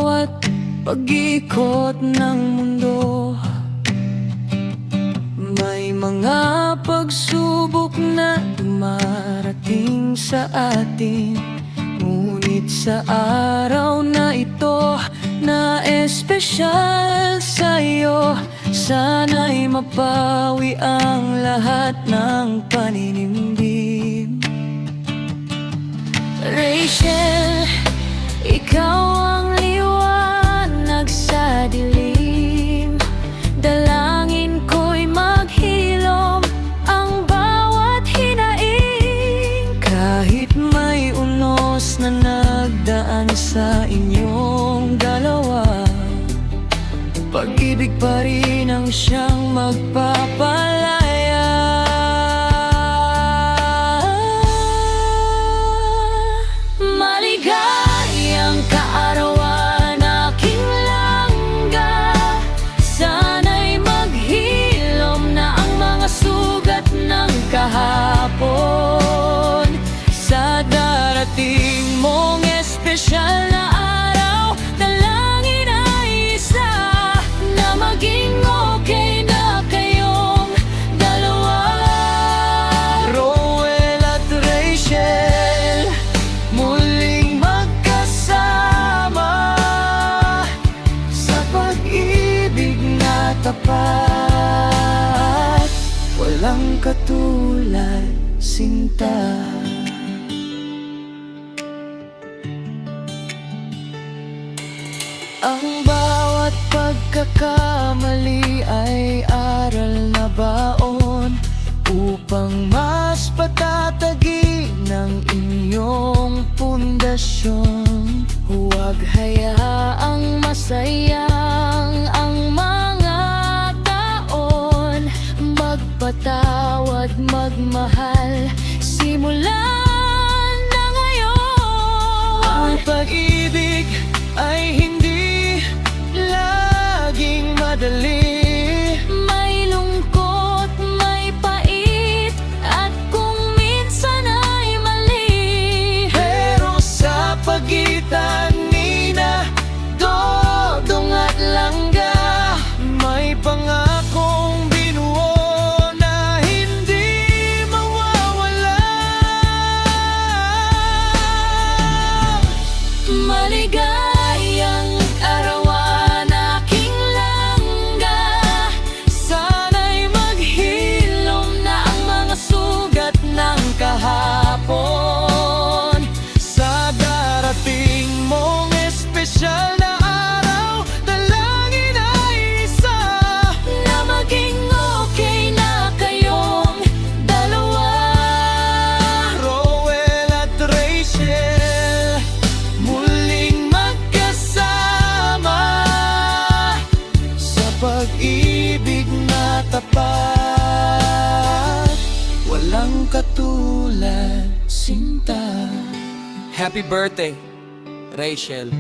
bawat pag-ikot ng mundo, may mga pagsubok na dumarating sa atin. Ngunit sa araw na ito na espesyal sa'yo, sana'y mapawi ang lahat ng paninimdim. Rachel, ikaw ang liwanag sa dilim. Dalangin ko'y maghilom ang bawat hinaing. Kahit may unos na nagdaan sa inyong dalawa, pag-ibig pa rin ang siyang magpapalaya. Maligayang kaarawan, aking langga. Sana'y maghilom na ang mga sugat ng kahapon. Sa darating mong espesyal na araw, dalangin ay isa, na maging okay na kayong dalawa. Roel at Rachel, muling magkasama sa pag-ibig na tapat. Walang katulad, sinta. Ang bawat pagkakamali ay aral na baon, upang mas patatagin ang inyong pundasyon. Huwag hayaang masayang ang mga taon. Magpatawad, magmahal, simulan na ngayon. Ang pag-ibig ay hindi laging madali. May lungkot, may pait, at kung minsan ay mali. Pero sa pagitan nina Dodong at Langga, may pangakong binuo na hindi mawawala. Maligayang arawan, aking langga. Sana'y maghilom na ang mga sugat ng kahapon. Sa darating mong espesyal na araw, dalangin ay isa, na maging okay na kayong dalawa. Roel at Rachel, muling magkasama sa pag-ibig na tapat. Walang katulad, sinta. Happy birthday, Rachel.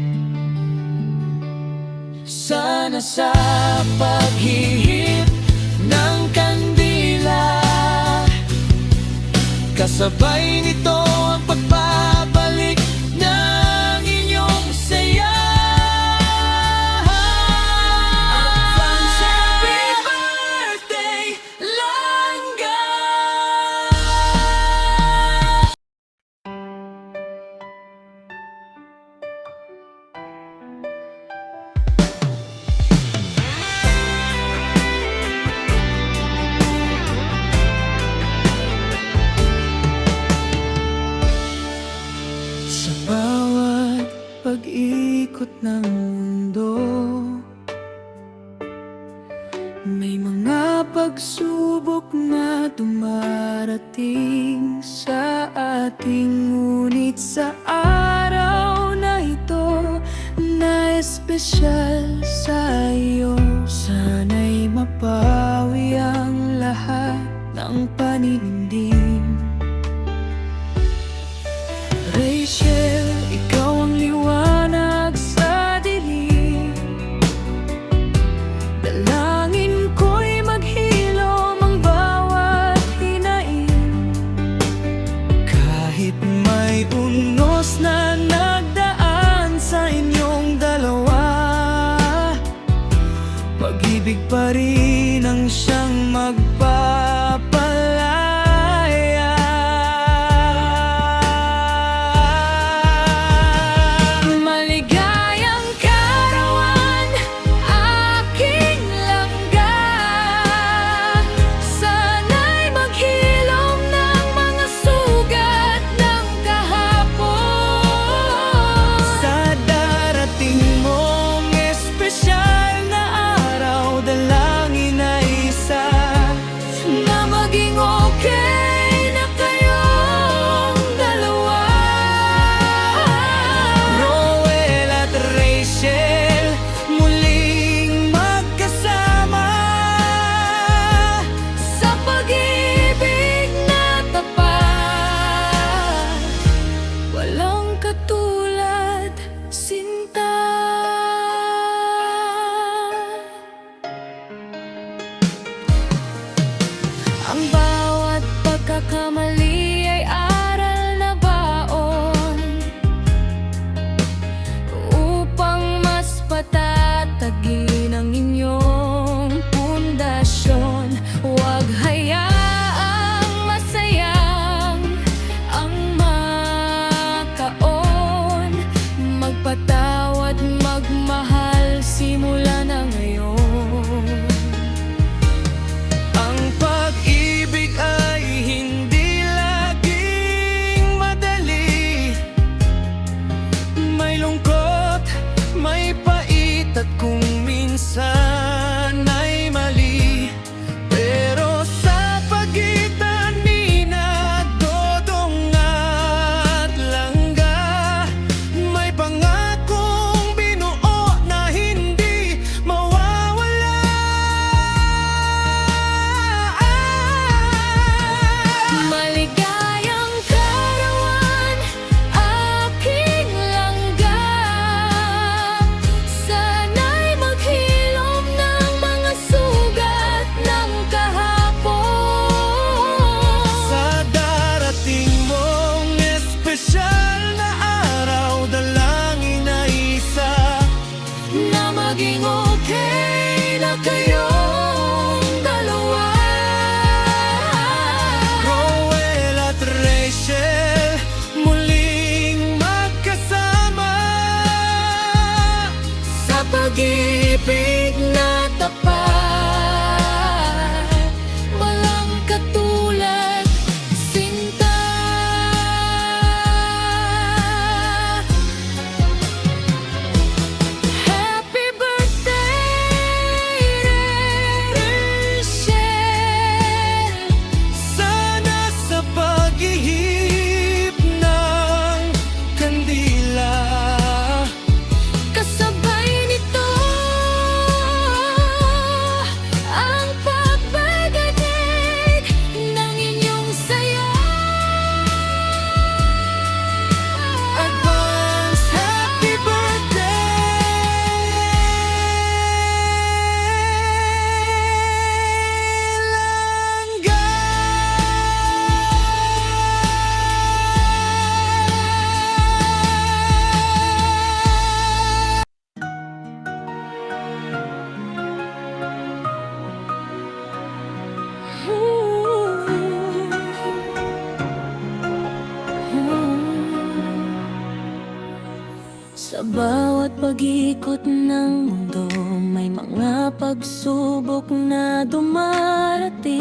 Sana sa paghihip ng kandila, kasabay nito ang pagbabalik ng inyong saya. Advance happy birthday, Langga. Sa bawat pag-ikot ng mundo, may mga pagsubok na dumarating sa ating. Ngunit sa araw na ito na espesyal sa iyo, sana'y mapawi ang lahat ng paninimdim. Rachel, ikaw ang liwanag sa dilim. Dalangin ko'y maghilom ang bawat hinaing. Kahit may unos na nagdaan sa inyong dalawa, pag-ibig pa rin ang siyang magpapalaya. Maligayang karawan, aking langga, sana'y maghilom ng mga sugat ng kahapon. Sa darating mong espesyal na araw, dalangin ay isa, na maging okay na kayong dalawa. Roel at Rachel, muling magkasama sa pag-ibig na tapat, walang katulad, sinta. Ang bawat pagkakamali ay aral na baon, upang mas patatagin ang inyong pundasyon. Huwag hayaang masayang ang makaon, magpatawad, magmahal simula na ngayon. Ang pag-ibig ay hindi laging madali, may lungkot, may pait at kung minsan ay mali. Pero sa pagitan ni na Dodong at Langga, may pangakong binuo na hindi mawawala. Maligayang karawan, aking langga, sana'y maghilom ng mga sugat ng kahapon. Sa darating mong espesyal na araw, dalangin ay isa, na maging okay na kayong dalawa. Roel at Rachel, muling magkasama sa pag-ibig na tapat, walang katulad, sinta. Happy birthday, Rachel. Sana sa pag-ihip ng kandila, kasabay nito ang pagbabagay ng inyong saya. Advance happy birthday, Langga. Sa bawat pag-ikot ng mundo, may mga pagsubok na dumarating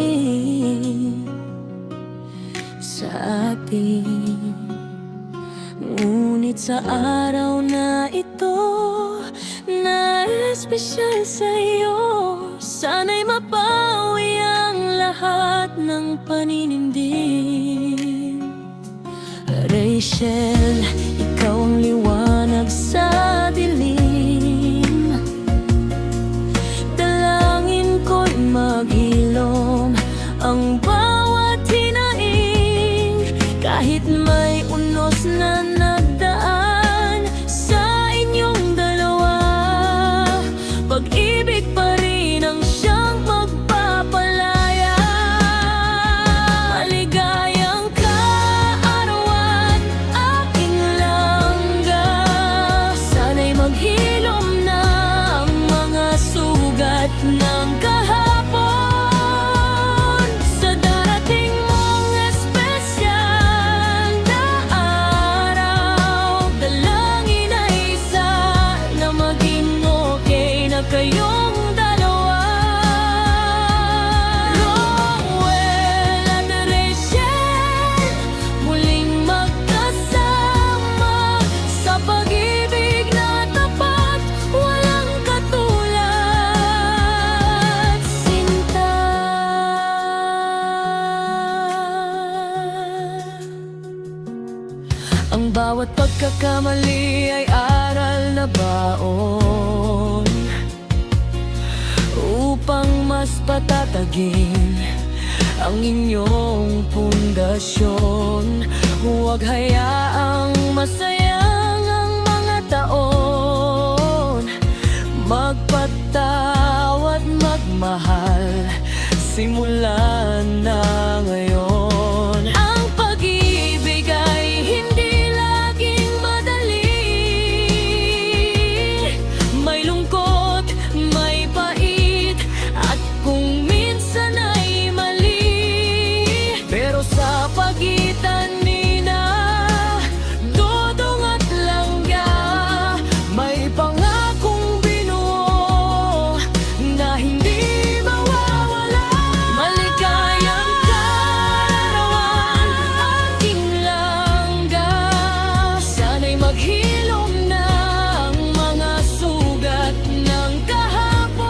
sa atin. Ngunit sa araw na ito, na espesyal sa'yo, sana'y mapawi ang lahat ng paninindig. Rachel, ikaw ang liwanag sa dilim. Dalangin ko'y maghilom ang bawat hinaing, kahit may unos na nagdaan sa inyong dalawa. Pag-ibig pa rin ang siyang magpapalaya. Maligayang kaarawan, aking langga, kayong dalawa. Rowell at Rachel, muling magkasama sa pag-ibig na tapat, walang katulad. Sinta. Ang bawat pagkakamali ay aral na baon upang mas patatagin ang inyong pundasyon. Huwag hayaang masayang ang mga taon. Magpatawad, magmahal, simulan na ngayon. Ang pag-ibig ay hindi laging madali. May lungkot, may pait, at kung minsan ay mali. Pero sa pagitan nina Dodong at Langga, may pangakong binuo na hindi mawawala. Maligayang kaarawan, aking Langga. Sana'y maghilom na ang mga sugat ng kahapon.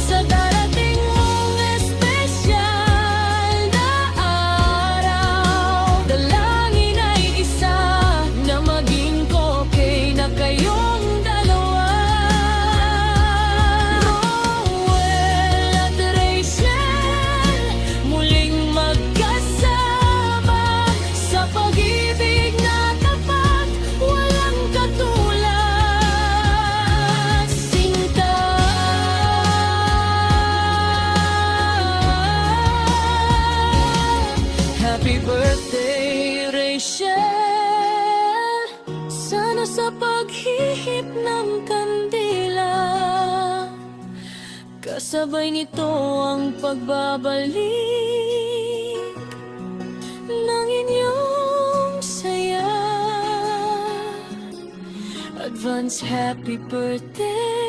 Sa darating mong espesyal na araw, dalangin ay isa, na maging okay na kayong dalawa. Rowell at Rachel, muling magkasama sa pag-ibig na tapat, walang katulad. Sinta. Happy birthday, Rachel. Sana sa paghihip ng kandila, kasabay nito ang pagbabalik ng inyong saya. Advance happy birthday.